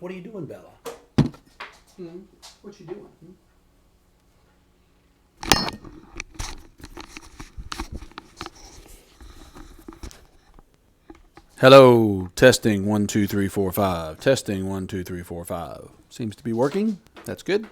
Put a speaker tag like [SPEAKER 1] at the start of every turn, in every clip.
[SPEAKER 1] What are you doing, Bella? What you doing? Hello, testing 1 2 3 4 5. Testing 1 2 3 4 5. Seems to be working. That's good.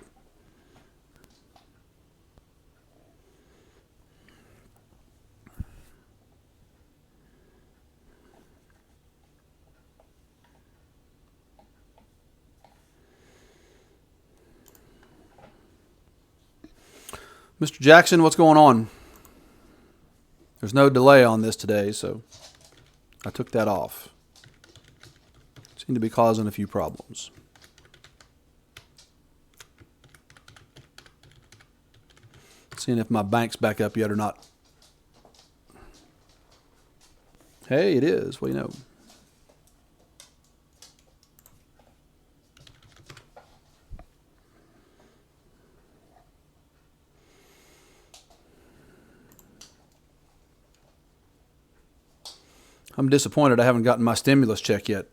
[SPEAKER 1] Mr. Jackson, what's going on? There's no delay on this today, so I took that off. Seemed to be causing a few problems. Seeing if my bank's back up yet or not. Hey, it is. What do you know? I'm disappointed I haven't gotten my stimulus check yet.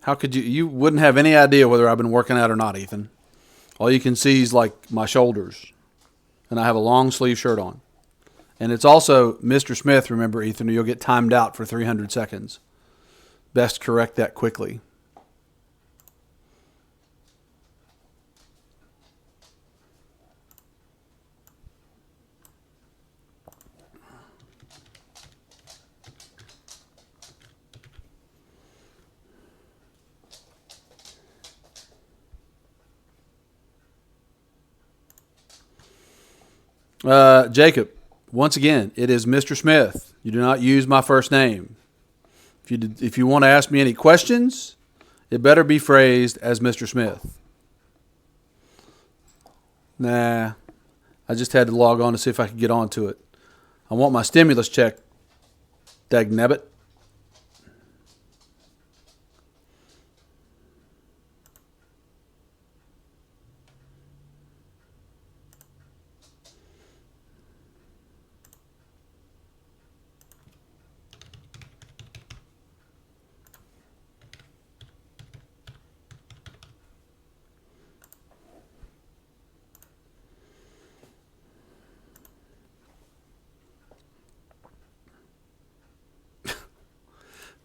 [SPEAKER 1] How could you? You wouldn't have any idea whether I've been working out or not, Ethan. All you can see is like my shoulders. And I have a long sleeve shirt on. And it's also Mr. Smith, remember, Ethan, or you'll get timed out for 300 seconds. Best correct that quickly. Jacob, once again, it is Mr. Smith. You do not use my first name. If you want to ask me any questions, it better be phrased as Mr. Smith. Nah, I just had to log on to see if I could get onto it. I want my stimulus check, dagnabbit.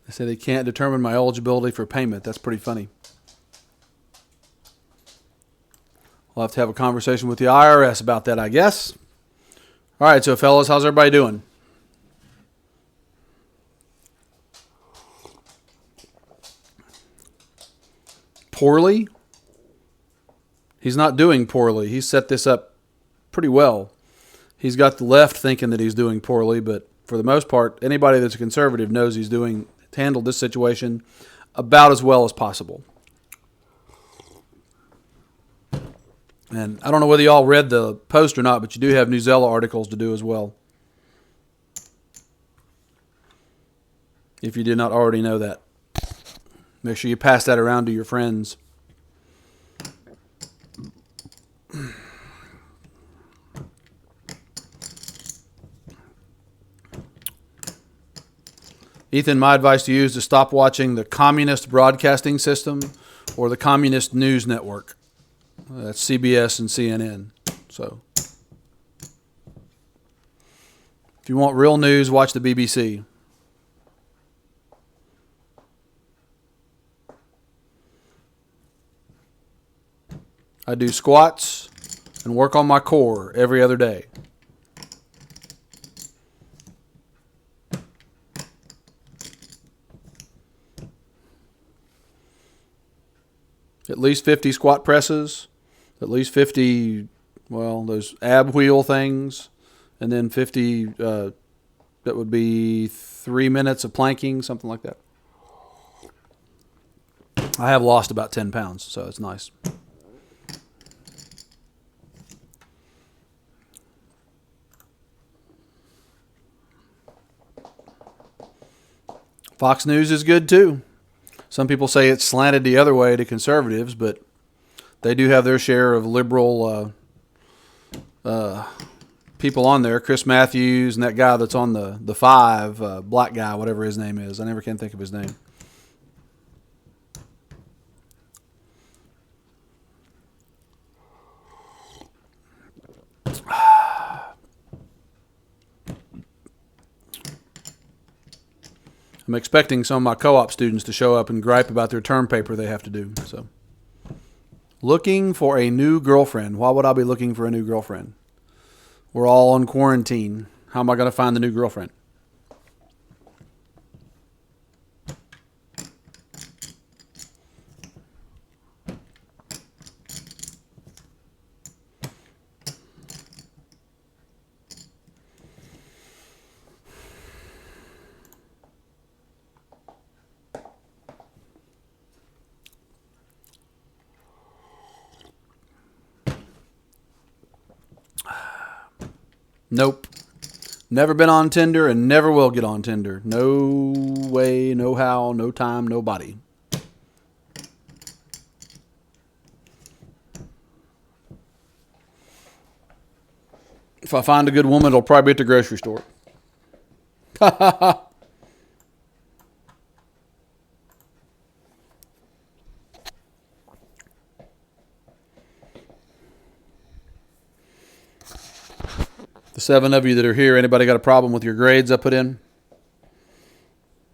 [SPEAKER 1] They say they can't determine my eligibility for payment. That's pretty funny. We'll have to have a conversation with the IRS about that, I guess. All right, so fellas, how's everybody doing? Poorly? He's not doing poorly. He set this up pretty well. He's got the left thinking that he's doing poorly, but for the most part, anybody that's a conservative knows he's handled this situation about as well as possible. And I don't know whether y'all read the post or not, but you do have Newsella articles to do as well. If you did not already know that. Make sure you pass that around to your friends. Ethan, my advice to you is to stop watching the Communist Broadcasting System or the Communist News Network. That's CBS and CNN. So, if you want real news, watch the BBC. I do squats and work on my core every other day. At least 50 squat presses, at least 50, those ab wheel things, and then 50, that would be 3 minutes of planking, something like that. I have lost about 10 pounds, so it's nice. Fox News is good too. Some people say it's slanted the other way to conservatives, but they do have their share of liberal people on there. Chris Matthews and that guy that's on the 5, black guy, whatever his name is. I never can think of his name. I'm expecting some of my co-op students to show up and gripe about their term paper they have to do. So, looking for a new girlfriend. Why would I be looking for a new girlfriend? We're all on quarantine. How am I going to find the new girlfriend? Nope. Never been on Tinder and never will get on Tinder. No way, no how, no time, nobody. If I find a good woman, it'll probably be at the grocery store. The 7 of you that are here, anybody got a problem with your grades I put in?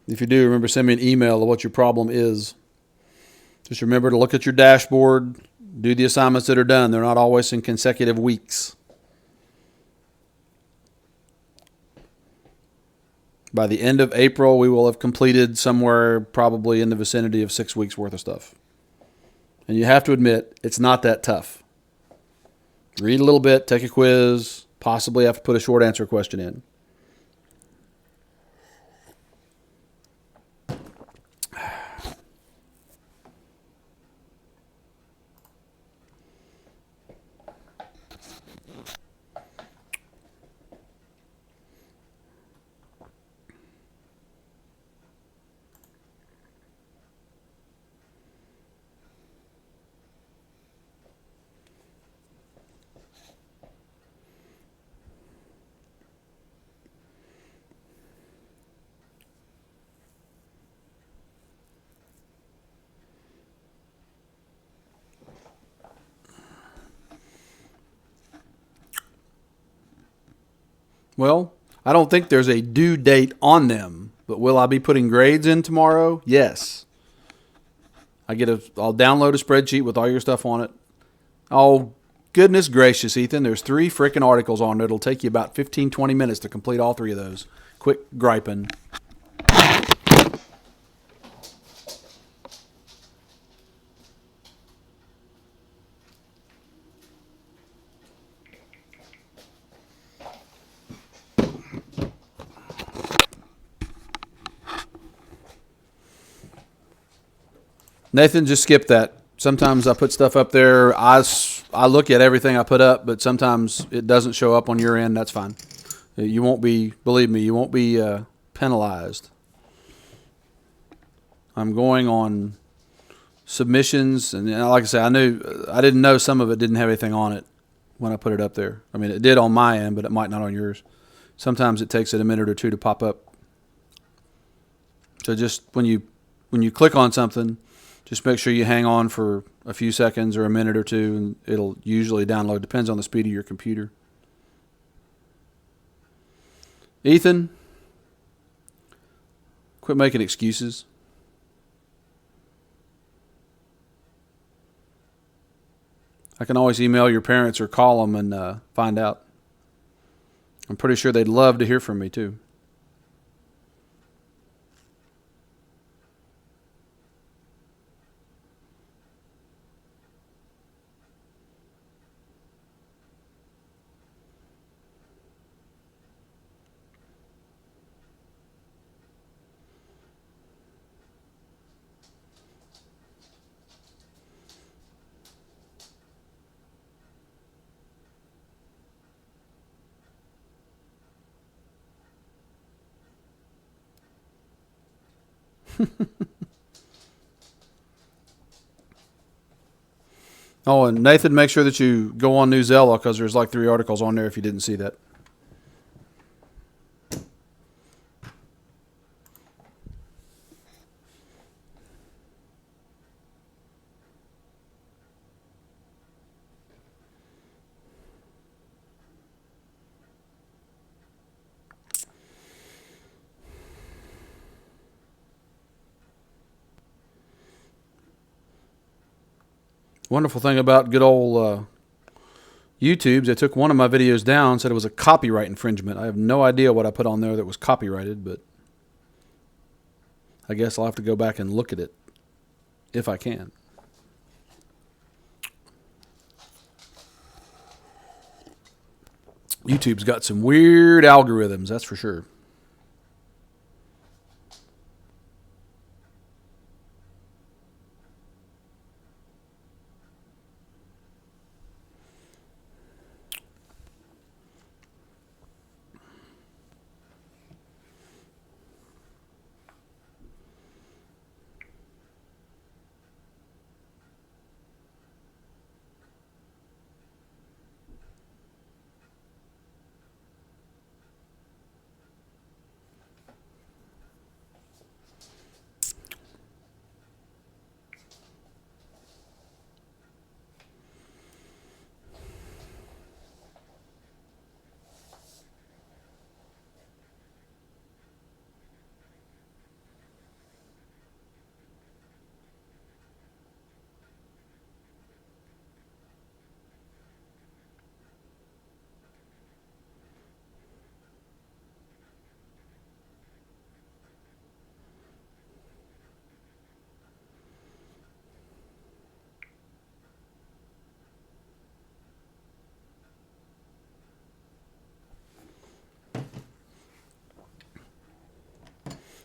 [SPEAKER 1] If you do, remember, send me an email of what your problem is. Just remember to look at your dashboard, do the assignments that are done. They're not always in consecutive weeks. By the end of April, we will have completed somewhere probably in the vicinity of 6 weeks worth of stuff. And you have to admit, it's not that tough. Read a little bit, take a quiz, possibly have to put a short answer question in. Well, I don't think there's a due date on them, but will I be putting grades in tomorrow? Yes. I'll download a spreadsheet with all your stuff on it. Oh, goodness gracious, Ethan. There's 3 freaking articles on it. It'll take you about 15, 20 minutes to complete all 3 of those. Quit griping. Nathan, just skip that. Sometimes I put stuff up there. I look at everything I put up, but sometimes it doesn't show up on your end. That's fine. You won't be, believe me, you won't be penalized. I'm going on submissions, and like I say, I didn't know some of it didn't have anything on it when I put it up there. I mean, it did on my end, but it might not on yours. Sometimes it takes it a minute or two to pop up. So just when you click on something, just make sure you hang on for a few seconds or a minute or two, and it'll usually download. Depends on the speed of your computer. Ethan, quit making excuses. I can always email your parents or call them and find out. I'm pretty sure they'd love to hear from me too. Oh, and Nathan, make sure that you go on Newsella because there's like 3 articles on there if you didn't see that. Wonderful thing about good old YouTube, they took one of my videos down, said it was a copyright infringement. I have no idea what I put on there that was copyrighted, but I guess I'll have to go back and look at it if I can. YouTube's got some weird algorithms, that's for sure.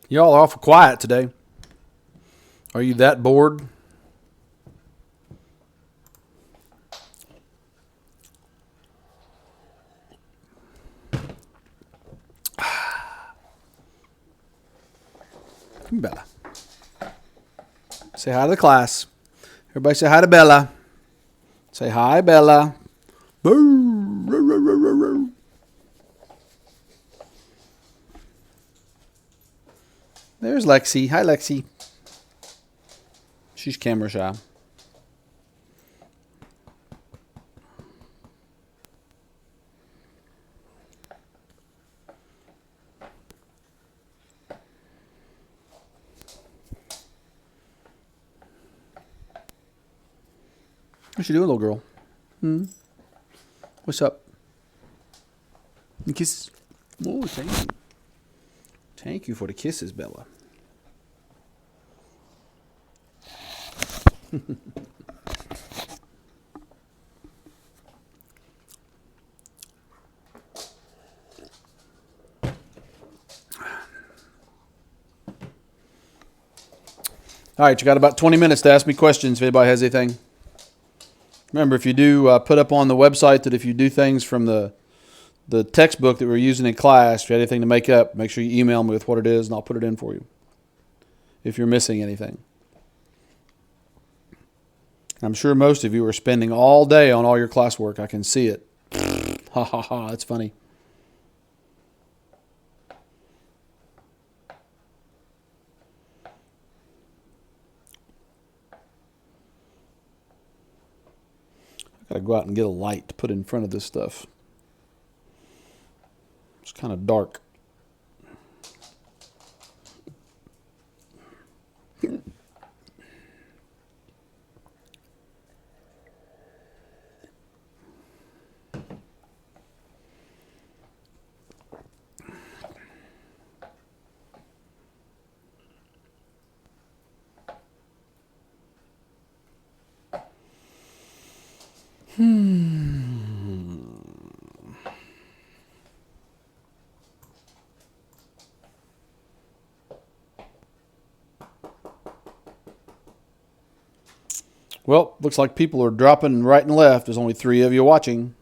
[SPEAKER 1] Y'all are awful quiet today. Are you that bored? Bella. Say hi to the class. Everybody say hi to Bella. Say hi, Bella. Boo. There's Lexi. Hi, Lexi. She's camera shy. What you doing, little girl? What's up? Kisses. Oh, thank you. Thank you for the kisses, Bella. All right, you got about 20 minutes to ask me questions if anybody has anything. Remember, if you do put up on the website that if you do things from the textbook that we're using in class, if you have anything to make up, make sure you email me with what it is, and I'll put it in for you if you're missing anything. I'm sure most of you are spending all day on all your classwork. I can see it. Ha ha ha, that's funny. I gotta go out and get a light to put in front of this stuff. It's kind of dark. Well, looks like people are dropping right and left. There's only 3 of you watching.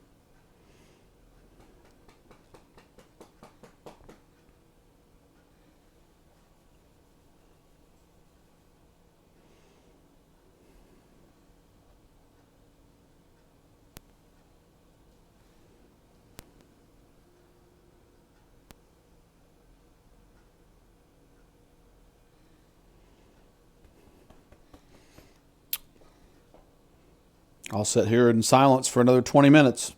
[SPEAKER 1] I'll sit here in silence for another 20 minutes.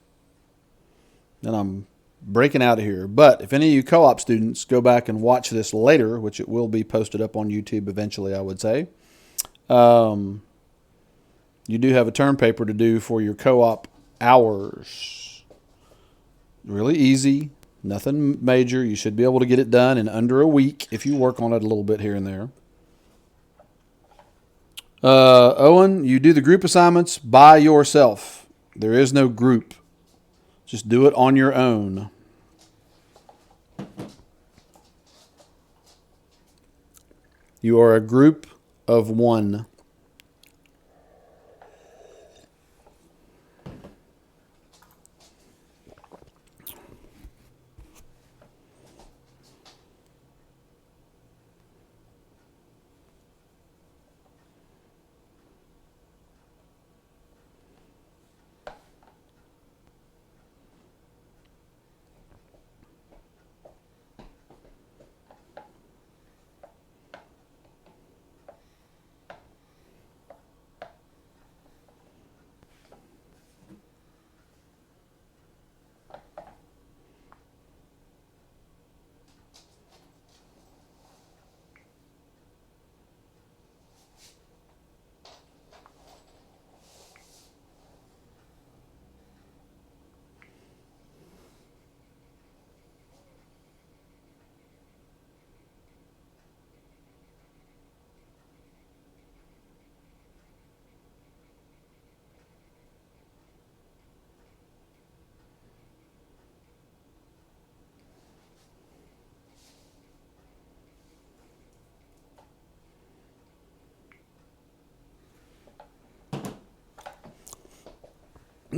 [SPEAKER 1] Then I'm breaking out of here. But if any of you co-op students go back and watch this later, which it will be posted up on YouTube eventually, I would say, you do have a term paper to do for your co-op hours. Really easy, nothing major. You should be able to get it done in under a week if you work on it a little bit here and there. Owen, you do the group assignments by yourself. There is no group. Just do it on your own. You are a group of one.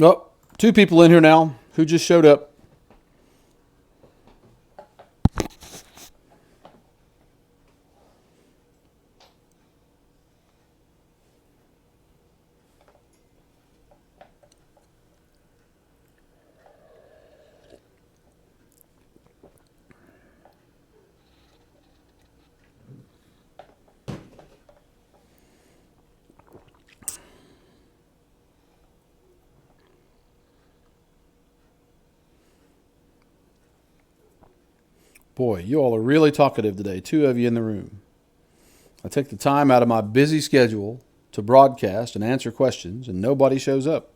[SPEAKER 1] Oh, two people in here now who just showed up. Boy, you all are really talkative today. Two of you in the room. I take the time out of my busy schedule to broadcast and answer questions, and nobody shows up.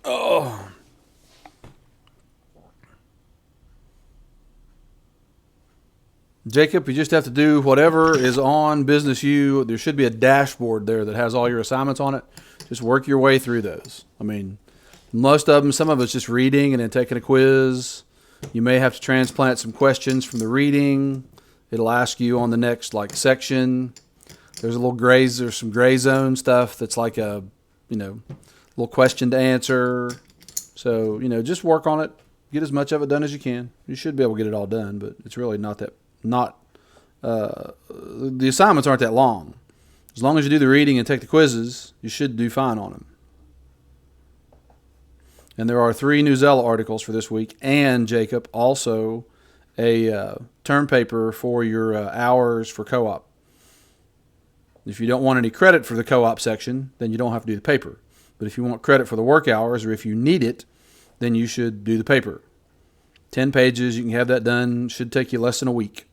[SPEAKER 1] Oh. Jacob, you just have to do whatever is on Business U. There should be a dashboard there that has all your assignments on it. Just work your way through those. I mean, most of them, some of it's just reading and then taking a quiz. You may have to transplant some questions from the reading. It'll ask you on the next section. There's there's some gray zone stuff that's like a, little question to answer. So, just work on it. Get as much of it done as you can. You should be able to get it all done, but it's really the assignments aren't that long. As long as you do the reading and take the quizzes, you should do fine on them. And there are 3 Newsela articles for this week, and Jacob, also a term paper for your hours for co-op. If you don't want any credit for the co-op section, then you don't have to do the paper. But if you want credit for the work hours, or if you need it, then you should do the paper. 10 pages, you can have that done. Should take you less than a week.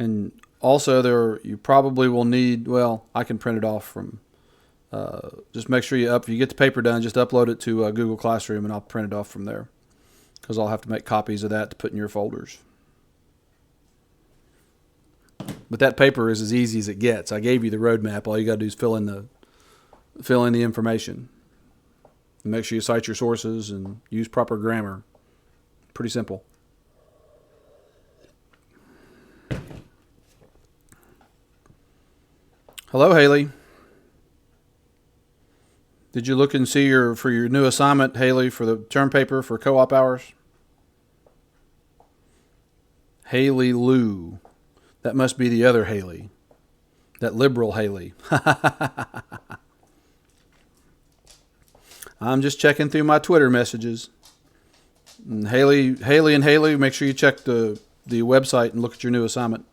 [SPEAKER 1] And also, you probably will need. Well, I can print it off from. Just make sure if you get the paper done, just upload it to Google Classroom, and I'll print it off from there. Because I'll have to make copies of that to put in your folders. But that paper is as easy as it gets. I gave you the roadmap. All you got to do is fill in the information. And make sure you cite your sources and use proper grammar. Pretty simple. Hello, Haley. Did you look and see for your new assignment, Haley, for the term paper for co-op hours? Haley Lou. That must be the other Haley. That liberal Haley. I'm just checking through my Twitter messages. And Haley, make sure you check the website and look at your new assignment.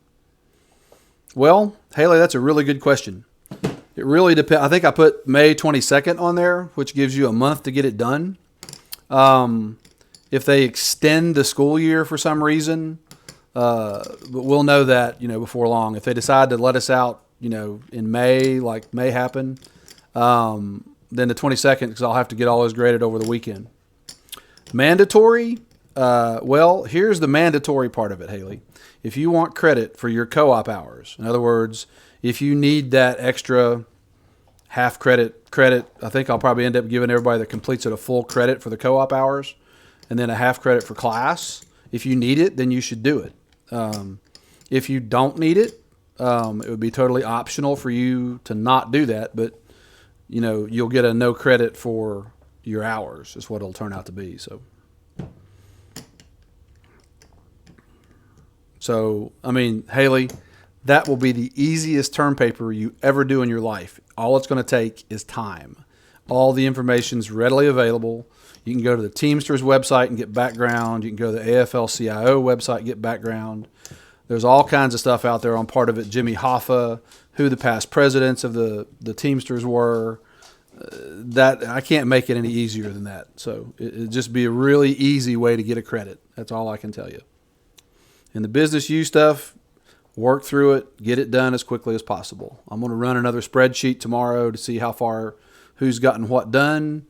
[SPEAKER 1] Well, Haley, that's a really good question. It really depends. I think I put May 22nd on there, which gives you a month to get it done. If they extend the school year for some reason, but we'll know that, before long. If they decide to let us out, in May, like may happen, then the 22nd, because I'll have to get all those graded over the weekend. Mandatory? Well, here's the mandatory part of it, Haley. If you want credit for your co-op hours, in other words, if you need that extra half credit, I think I'll probably end up giving everybody that completes it a full credit for the co-op hours, and then a half credit for class. If you need it, then you should do it. If you don't need it, it would be totally optional for you to not do that, but you'll get a no credit for your hours is what it'll turn out to be. So, Haley, that will be the easiest term paper you ever do in your life. All it's going to take is time. All the information's readily available. You can go to the Teamsters website and get background. You can go to the AFL-CIO website and get background. There's all kinds of stuff out there on part of it. Jimmy Hoffa, who the past presidents of the Teamsters were. That I can't make it any easier than that. So it'd just be a really easy way to get a credit. That's all I can tell you. And the business U stuff, work through it, get it done as quickly as possible. I'm going to run another spreadsheet tomorrow to see how far, who's gotten what done,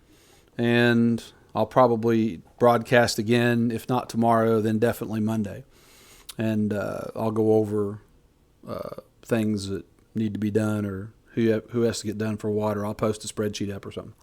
[SPEAKER 1] and I'll probably broadcast again. If not tomorrow, then definitely Monday. And I'll go over things that need to be done or who has to get done for what, or I'll post a spreadsheet up or something.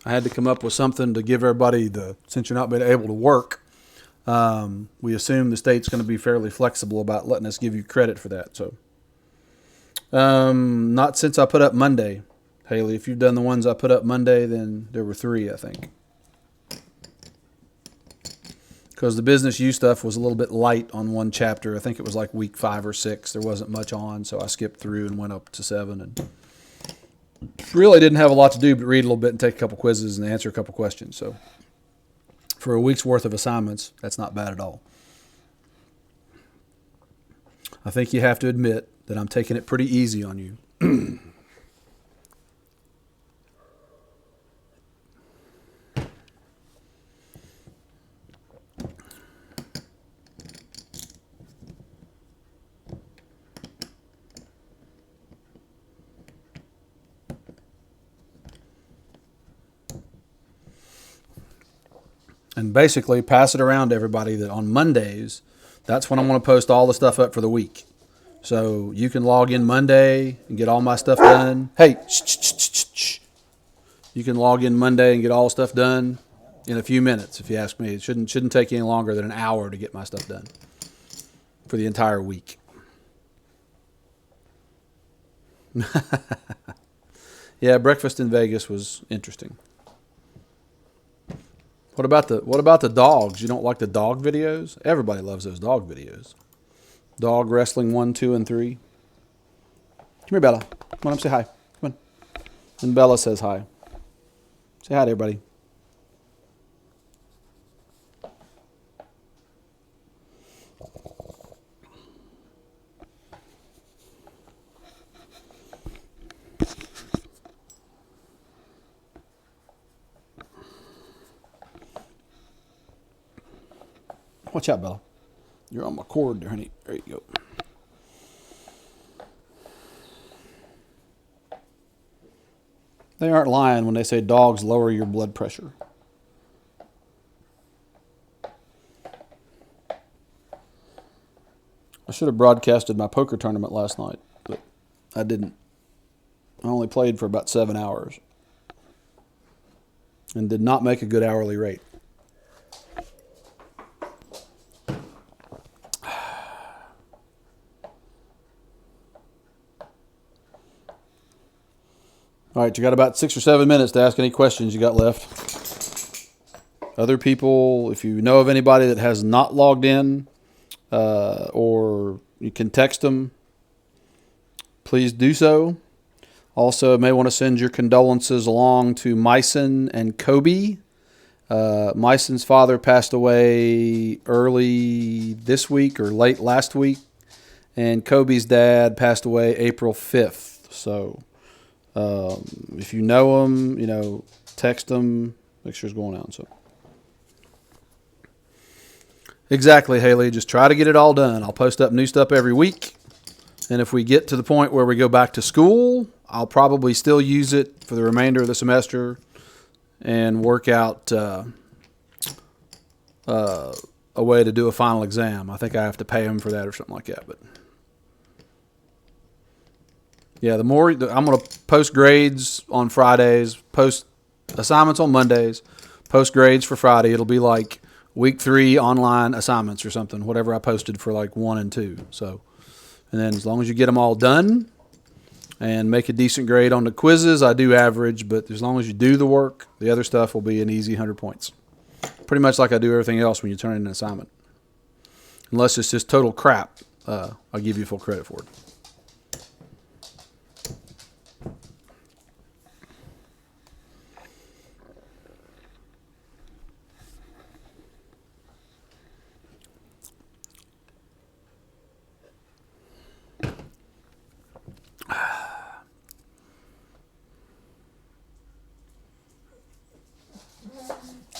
[SPEAKER 1] I had to come up with something to give everybody since you're not been able to work, we assume the state's going to be fairly flexible about letting us give you credit for that. So, not since I put up Monday, Haley. If you've done the ones I put up Monday, then there were 3, I think. Because the business U stuff was a little bit light on one chapter. I think it was like week 5 or 6. There wasn't much on, so I skipped through and went up to 7 and really didn't have a lot to do but read a little bit and take a couple quizzes and answer a couple questions. So for a week's worth of assignments, that's not bad at all. I think you have to admit that I'm taking it pretty easy on you. and basically pass it around to everybody that on Mondays, that's when I'm going to post all the stuff up for the week. So you can log in Monday and get all my stuff done. Hey, shh, shh, shh, shh, shh. You can log in Monday and get all the stuff done in a few minutes, if you ask me. It shouldn't take you any longer than an hour to get my stuff done for the entire week. Yeah, breakfast in Vegas was interesting. What about the dogs? You don't like the dog videos? Everybody loves those dog videos. Dog wrestling 1, 2, and 3. Come here, Bella. Come on up, say hi. Come on. And Bella says hi. Say hi to everybody. Watch out, Bella. You're on my cord there, honey. There you go. They aren't lying when they say dogs lower your blood pressure. I should have broadcasted my poker tournament last night, but I didn't. I only played for about 7 hours and did not make a good hourly rate. All right, you got about 6 or 7 minutes to ask any questions you got left. Other people, if you know of anybody that has not logged in, or you can text them, please do so. Also, may want to send your condolences along to Myson and Kobe. Myson's father passed away early this week or late last week, and Kobe's dad passed away April 5th. So if you know them, text them, make sure it's going out. So exactly, Haley. Just try to get it all done. I'll post up new stuff every week. And if we get to the point where we go back to school, I'll probably still use it for the remainder of the semester and work out a way to do a final exam. I think I have to pay them for that or something like that. But yeah, I'm going to post grades on Fridays, post assignments on Mondays, post grades for Friday. It'll be like week 3 online assignments or something, whatever I posted for like 1 and 2. So, and then as long as you get them all done and make a decent grade on the quizzes, I do average, but as long as you do the work, the other stuff will be an easy 100 points. Pretty much like I do everything else when you turn in an assignment. Unless it's just total crap, I'll give you full credit for it.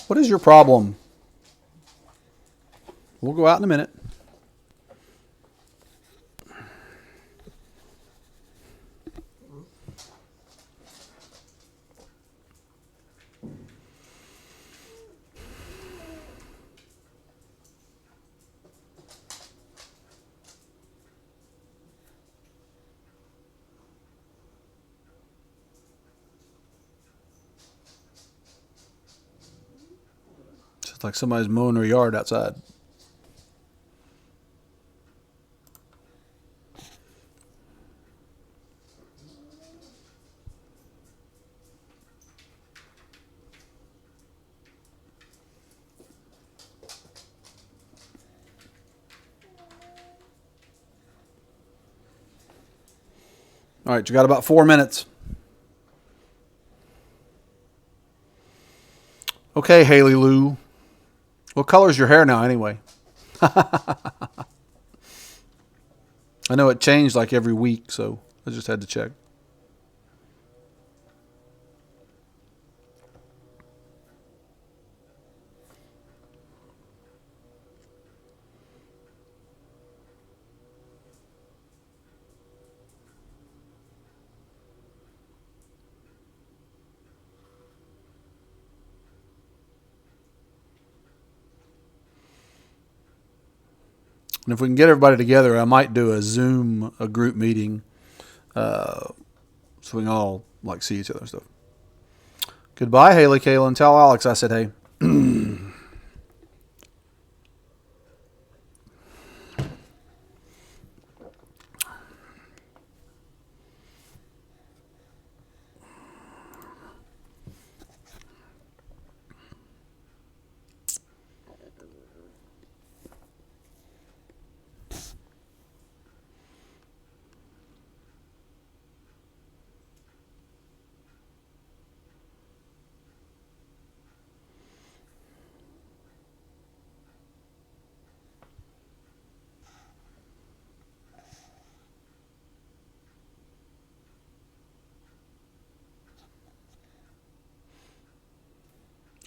[SPEAKER 1] What is your problem? We'll go out in a minute. It's like somebody's mowing their yard outside. All right, you got about 4 minutes. Okay, Haley Lou. What color is your hair now anyway? I know it changed like every week, so I just had to check. And if we can get everybody together, I might do a group meeting, so we can all like see each other and stuff. Goodbye, Haley, Kaylin. Tell Alex I said hey.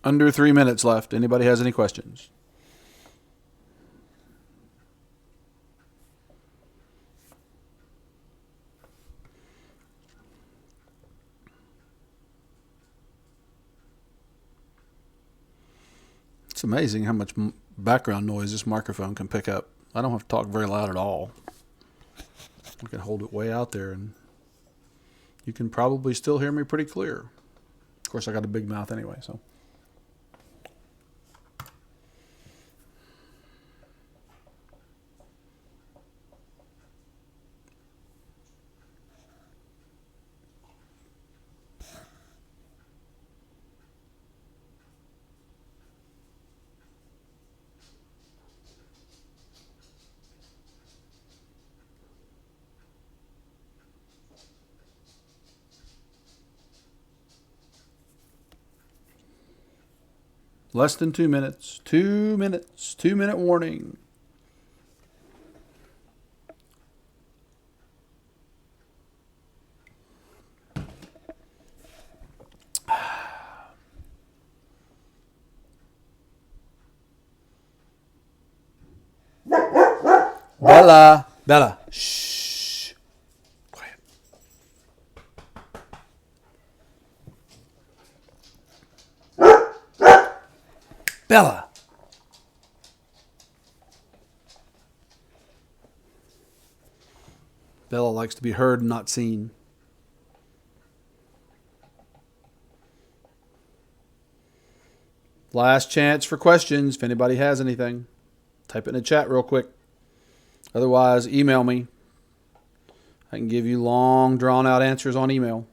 [SPEAKER 1] Under 3 minutes left. Anybody has any questions? It's amazing how much background noise this microphone can pick up. I don't have to talk very loud at all. I can hold it way out there and you can probably still hear me pretty clear. Of course, I got a big mouth anyway, so. Less than 2 minutes. 2 minutes. 2-minute warning. Bella. Bella. Shh. Quiet. Bella. Bella likes to be heard and not seen. Last chance for questions. If anybody has anything, type it in the chat real quick. Otherwise, email me. I can give you long, drawn-out answers on email.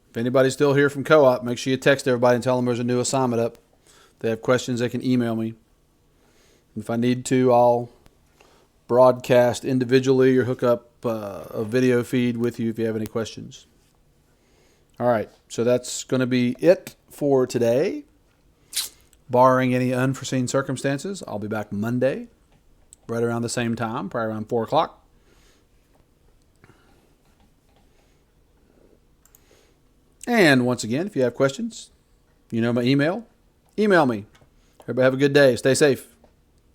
[SPEAKER 1] If anybody's still here from Co-op, make sure you text everybody and tell them there's a new assignment up. If they have questions, they can email me. If I need to, I'll broadcast individually or hook up a video feed with you if you have any questions. All right, so that's going to be it for today. Barring any unforeseen circumstances, I'll be back Monday, right around the same time, probably around 4 o'clock. And once again, if you have questions, you know my email. Email me. Everybody have a good day. Stay safe.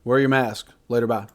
[SPEAKER 1] Wear your mask. Later, bye.